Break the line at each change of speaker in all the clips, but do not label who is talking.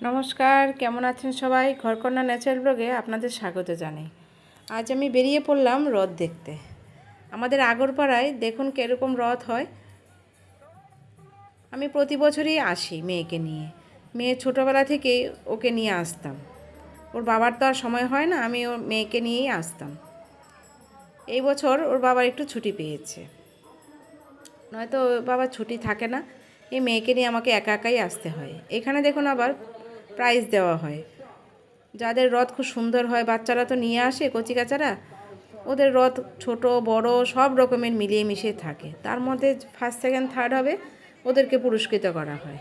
নমস্কার, কেমন আছেন সবাই? ঘরকন্যা ন্যাচারাল ব্লগে আপনাদের স্বাগত জানাই। আজ আমি বেরিয়ে পড়লাম রথ দেখতে। আমাদের আগরপাড়ায় দেখুন কীরকম রথ হয়। আমি প্রতি বছরই আসি মেয়েকে নিয়ে। মেয়ে ছোটোবেলা থেকেই ওকে নিয়ে আসতাম। ওর বাবার তো আর সময় হয় না, আমি ওর মেয়েকে নিয়েই আসতাম। এই বছর ওর বাবার একটু ছুটি পেয়েছে, নয়তো ওর বাবার ছুটি থাকে না। এই মেয়েকে নিয়ে আমাকে একা একাই আসতে হয়। এখানে দেখুন আবার প্রাইজ দেওয়া হয়। যাদের রথ খুব সুন্দর হয়, বাচ্চারা তো নিয়ে আসে, কচিকাচারা, ওদের রথ ছোট বড় সব রকমের মিলিয়ে মিশিয়ে থাকে। তার মধ্যে ফার্স্ট সেকেন্ড থার্ড হবে, ওদেরকে পুরস্কৃত করা হয়।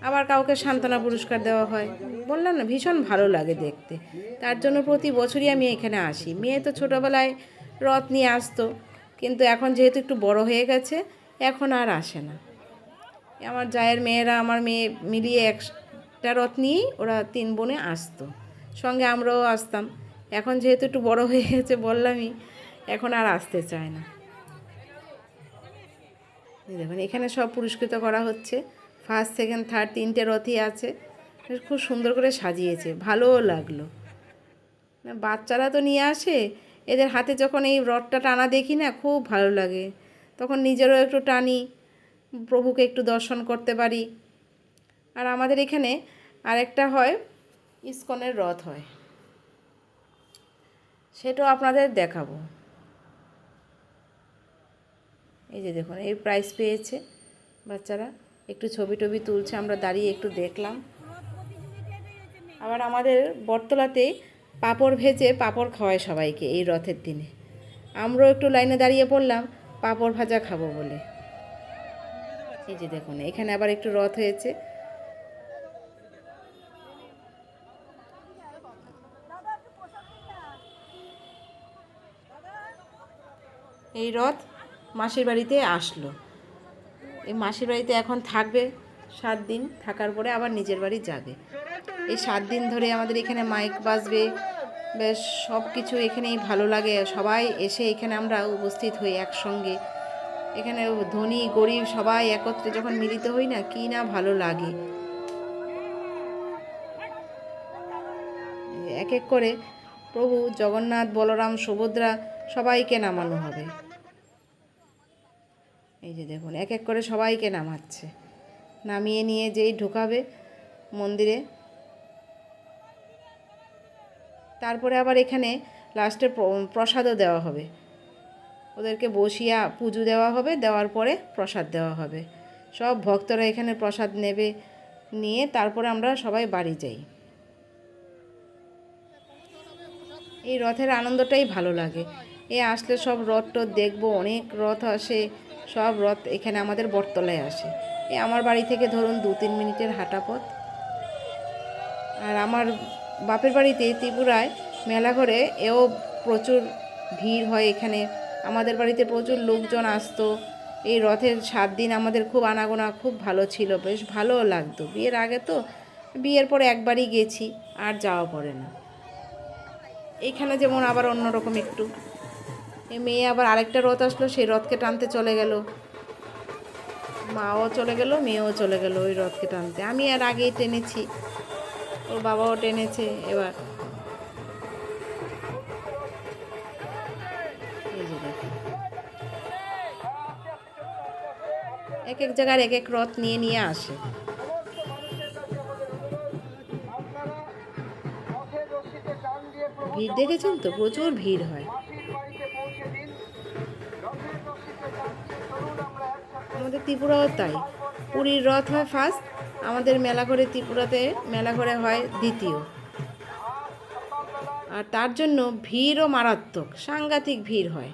আবার কাউকে সান্ত্বনা পুরস্কার দেওয়া হয়। বললাম না, ভীষণ ভালো লাগে দেখতে। তার জন্য প্রতি বছরই আমি এখানে আসি। মেয়ে তো ছোটোবেলায় রথ নিয়ে আসতো, কিন্তু এখন যেহেতু একটু বড় হয়ে গেছে, এখন আর আসে না। আমার জায়ের মেয়েরা, আমার মেয়ে মিলিয়ে একটা রথ নিয়েই ওরা 3 বোনে আসতো, সঙ্গে আমরাও আসতাম। এখন যেহেতু একটু বড় হয়ে গেছে, বললামই, এখন আর আসতে চায় না। দেখুন এখানে সব পুরস্কৃত করা হচ্ছে। ফার্স্ট সেকেন্ড থার্ড 3টে রথই আছে। খুব সুন্দর করে সাজিয়েছে, ভালোও লাগলো। বাচ্চারা তো নিয়ে আসে, এদের হাতে যখন এই রথটা টানা দেখি না, খুব ভালো লাগে। তখন নিজেরও একটু টানি, প্রভুকে একটু দর্শন করতে পারি। আর আমাদের এখানে আরেকটা হয়, ইসকনের রথ হয়, সেটাও আপনাদের দেখাবো। এই যে দেখুন, এই প্রাইজ পেয়েছে বাচ্চারা, একটু ছবি টবি তুলছে, আমরা দাঁড়িয়ে একটু দেখলাম। আবার আমাদের বটতলাতে পাঁপড় ভেজে পাঁপড় খাওয়ায় সবাইকে এই রথের দিনে। আমরাও একটু লাইনে দাঁড়িয়ে পড়লাম পাঁপড় ভাজা খাবো বলে। এই যে দেখুন, এখানে আবার একটু রথ হয়েছে। এই রথ মাসির বাড়িতে আসলো। এই মাসির বাড়িতে এখন থাকবে 7 দিন, থাকার পরে আবার নিজের বাড়ি যাবে। এই 7 দিন ধরে আমাদের এখানে মাইক বাজবে, বেশ সব কিছু এখানেই ভালো লাগে। সবাই এসে এখানে আমরা উপস্থিত হই একসঙ্গে। এখানে ধনী গরিব সবাই একত্রে যখন মিলিত হই না, কি না ভালো লাগে। এক এক করে প্রভু জগন্নাথ, বলরাম, সুভদ্রা সবাইকে নামানো হবে। এই যে দেখুন, এক এক করে সবাইকে নামাচ্ছে। নামিয়ে নিয়ে যেই ঢোকাবে মন্দিরে, তারপরে আবার এখানে লাস্টে প্রসাদও দেওয়া হবে। ওদেরকে বসিয়া পুজো দেওয়া হবে, দেওয়ার পরে প্রসাদ দেওয়া হবে। সব ভক্তরা এখানে প্রসাদ নেবে, নিয়ে তারপরে আমরা সবাই বাড়ি যাই। এই রথের আনন্দটাই ভালো লাগে। আসলে সব রথ টথ দেখবো, অনেক রথ আসে, সব রথ এখানে আমাদের বটতলায় আসে। আমার বাড়ি থেকে ধরুন 2-3 মিনিটের হাঁটা পথ। আর আমার বাপের বাড়িতে ত্রিপুরায় মেলাঘরে এও প্রচুর ভিড় হয়। এখানে আমাদের বাড়িতে প্রচুর লোকজন আসতো। এই রথের 7 দিন আমাদের খুব আনাগোনা, খুব ভালো ছিল, বেশ ভালোও লাগতো। বিয়ের আগে তো, বিয়ের পরে একবারই গেছি, আর যাওয়া পড়ে না। এইখানে যেমন আবার অন্যরকম একটু। এই মেয়ে আবার আরেকটা রথ আসলো, সেই রথকে টানতে চলে গেল। মাও চলে গেল, মেয়েও চলে গেল ওই রথকে টানতে। আমি আর আগেই টেনেছি, ওর বাবাও টেনেছে। এবার এই যে দেখুন, এক এক জায়গার এক এক রথ নিয়ে নিয়ে আসে। ভিড় দেখেছেন তো, প্রচুর ভিড় হয়। আমাদের ত্রিপুরাও তাই। পুরীর রথ হয় ফার্স্ট, আমাদের মেলাঘরে, ত্রিপুরাতে মেলাঘরে হয় দ্বিতীয়। আর তার জন্য ভিড়ও মারাত্মক, সাংঘাতিক ভিড় হয়।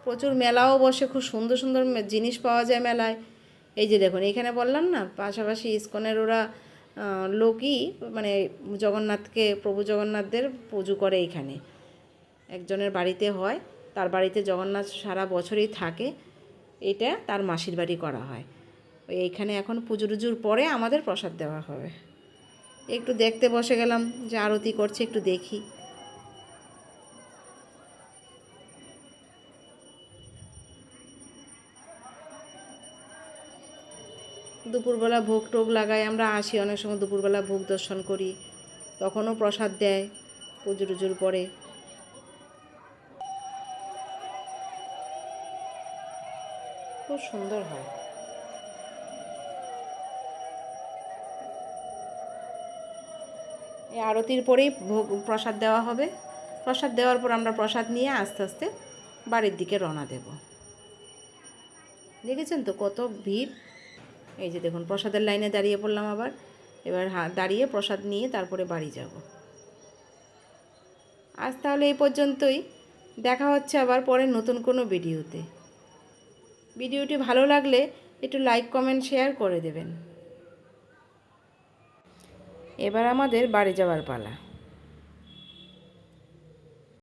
প্রচুর মেলাও বসে, খুব সুন্দর সুন্দর জিনিস পাওয়া যায় মেলায়। এই যে দেখুন, এখানে বললাম না, পাশাপাশি ইসকনের ওরা লোকই, মানে জগন্নাথকে, প্রভু জগন্নাথদের পুজো করে। এখানে একজনের বাড়িতে হয়, তার বাড়িতে জগন্নাথ সারা বছরই থাকে। এটা তার মাসির বাড়ি করা হয়। এইখানে এখন পুজো টুজোর পরে আমাদের প্রসাদ দেওয়া হবে। একটু দেখতে বসে গেলাম যে আরতি করছে, একটু দেখি। দুপুরবেলা ভোগ টোগ লাগাই, আমরা আসি অনেক সময় দুপুরবেলা ভোগ দর্শন করি, তখনও প্রসাদ দেয় পুজো টুজোর পরে। খুব সুন্দর হয়। এই আরতির পরেই ভোগ প্রসাদ দেওয়া হবে। প্রসাদ দেওয়ার পর আমরা প্রসাদ নিয়ে আস্তে আস্তে বাড়ির দিকে রওনা দেব। দেখেছেন তো কত ভিড়। এই যে দেখুন প্রসাদের লাইনে দাঁড়িয়ে পড়লাম আবার। এবার দাঁড়িয়ে প্রসাদ নিয়ে তারপরে বাড়ি যাব। আজ তাহলে এই পর্যন্তই। দেখা হচ্ছে আবার পরে নতুন কোনো ভিডিওতে। ভিডিওটি ভালো লাগলে একটু লাইক কমেন্ট শেয়ার করে দেবেন। এবার আমাদের বাড়ি যাওয়ার পালা।